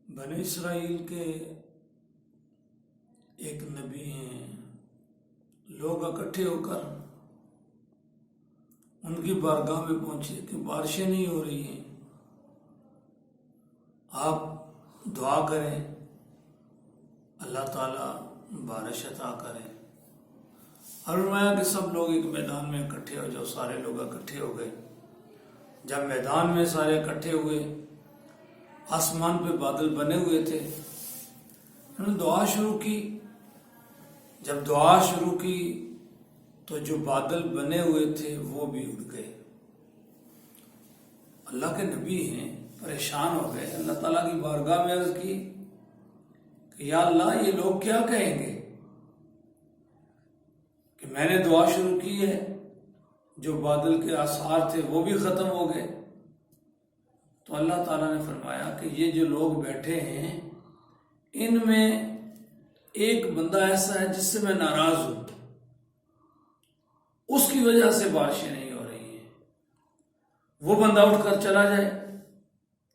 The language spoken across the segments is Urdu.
بنی اسرائیل کے ایک نبی ہیں، لوگ اکٹھے ہو کر ان کی بارگاہ میں پہنچے کہ بارشیں نہیں ہو رہی ہیں، آپ دعا کریں اللہ تعالیٰ بارش عطا کریں۔ اور فرمایا کہ سب لوگ ایک میدان میں اکٹھے ہو جاؤ۔ سارے لوگ اکٹھے ہو گئے۔ جب میدان میں سارے اکٹھے ہوئے، آسمان پہ بادل بنے ہوئے تھے، انہوں نے دعا شروع کی۔ جب دعا شروع کی تو جو بادل بنے ہوئے تھے وہ بھی اڑ گئے۔ اللہ کے نبی ہیں، پریشان ہو گئے، اللہ تعالیٰ کی بارگاہ میں عرض کی کہ یا اللہ، یہ لوگ کیا کہیں گے کہ میں نے دعا شروع کی ہے، جو بادل کے آثار تھے وہ بھی ختم ہو گئے۔ تو اللہ تعالیٰ نے فرمایا کہ یہ جو لوگ بیٹھے ہیں، ان میں ایک بندہ ایسا ہے جس سے میں ناراض ہوں، اس کی وجہ سے بارشیں نہیں ہو رہی ہیں۔ وہ بندہ اٹھ کر چلا جائے،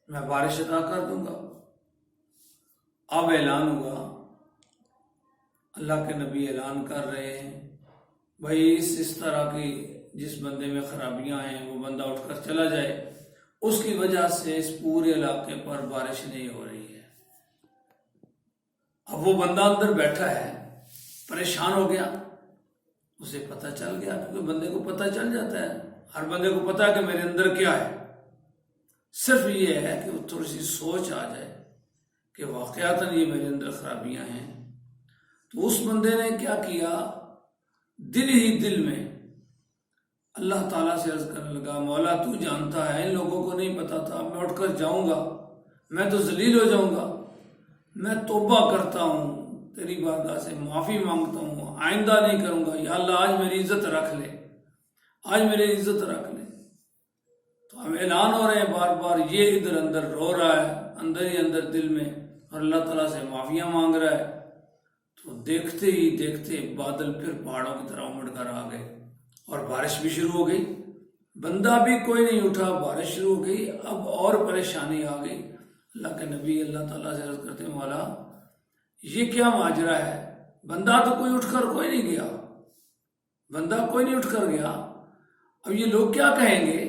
میں بارش عطا کر دوں گا۔ اب اعلان ہوا، اللہ کے نبی اعلان کر رہے ہیں، بھائی اس طرح کی جس بندے میں خرابیاں ہیں وہ بندہ اٹھ کر چلا جائے، اس کی وجہ سے اس پورے علاقے پر بارش نہیں ہو رہی ہے۔ اب وہ بندہ اندر بیٹھا ہے، پریشان ہو گیا، اسے پتہ چل گیا، کیونکہ بندے کو پتہ چل جاتا ہے، ہر بندے کو پتہ ہے کہ میرے اندر کیا ہے۔ صرف یہ ہے کہ وہ تھوڑی سی سوچ آ جائے کہ واقعاتاً یہ میرے اندر خرابیاں ہیں۔ تو اس بندے نے کیا کیا، دل ہی دل میں اللہ تعالیٰ سے عرض کرنے لگا، مولا تو جانتا ہے، ان لوگوں کو نہیں پتا تھا، میں اٹھ کر جاؤں گا، میں تو ذلیل ہو جاؤں گا، میں توبہ کرتا ہوں، تیری بارگاہ سے معافی مانگتا ہوں، آئندہ نہیں کروں گا، یا اللہ آج میری عزت رکھ لے، آج میری عزت رکھ لے۔ تو ہم اعلان ہو رہے ہیں بار بار، یہ ادھر اندر رو رہا ہے، اندر ہی اندر دل میں، اور اللہ تعالیٰ سے معافیاں مانگ رہا ہے۔ تو دیکھتے ہی دیکھتے بادل پھر پہاڑوں کی طرح امڑ کر آ گئے اور بارش بھی شروع ہو گئی۔ بندہ بھی کوئی نہیں اٹھا، بارش شروع ہو گئی۔ اب اور پریشانی آ گئی۔ اللہ کے نبی اللہ تعالیٰ سے عرض کرتے ہیں، مولا یہ کیا ماجرا ہے، بندہ تو کوئی اٹھ کر کوئی نہیں گیا، بندہ کوئی نہیں اٹھ کر گیا، اب یہ لوگ کیا کہیں گے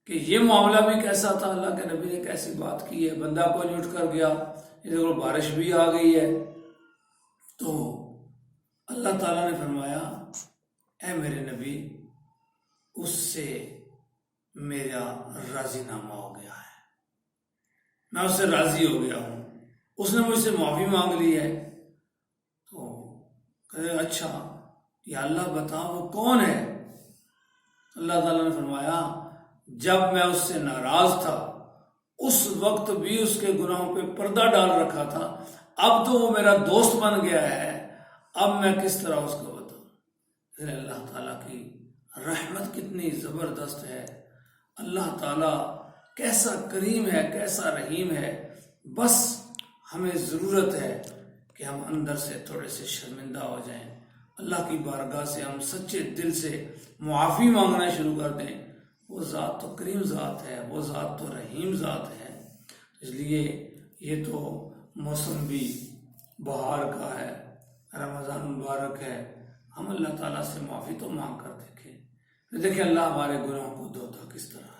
کہ یہ معاملہ بھی کیسا تھا، اللہ کے نبی نے کیسی بات کی ہے، بندہ کوئی نہیں اٹھ کر گیا، ادھر بارش بھی آ گئی ہے۔ تو اللہ تعالیٰ نے فرمایا، اے میرے نبی، اس سے میرا راضی نامہ ہو گیا ہے، میں اس سے راضی ہو گیا ہوں، اس نے مجھ سے معافی مانگ لی ہے۔ تو کہے اچھا یا اللہ بتا وہ کون ہے؟ اللہ تعالیٰ نے فرمایا، جب میں اس سے ناراض تھا اس وقت بھی اس کے گناہوں پہ پردہ ڈال رکھا تھا، اب تو وہ میرا دوست بن گیا ہے، اب میں کس طرح اس کو بتاؤں۔ پھر اللہ تعالیٰ کی رحمت کتنی زبردست ہے، اللہ تعالیٰ کیسا کریم ہے، کیسا رحیم ہے۔ بس ہمیں ضرورت ہے کہ ہم اندر سے تھوڑے سے شرمندہ ہو جائیں، اللہ کی بارگاہ سے ہم سچے دل سے معافی مانگنا شروع کر دیں۔ وہ ذات تو کریم ذات ہے، وہ ذات تو رحیم ذات ہے۔ اس لیے یہ تو موسم بھی بہار کا ہے، رمضان مبارک ہے، ہم اللہ تعالیٰ سے معافی تو مانگ کر دیکھیں اللہ ہمارے گناہوں کو دھوتا کس طرح۔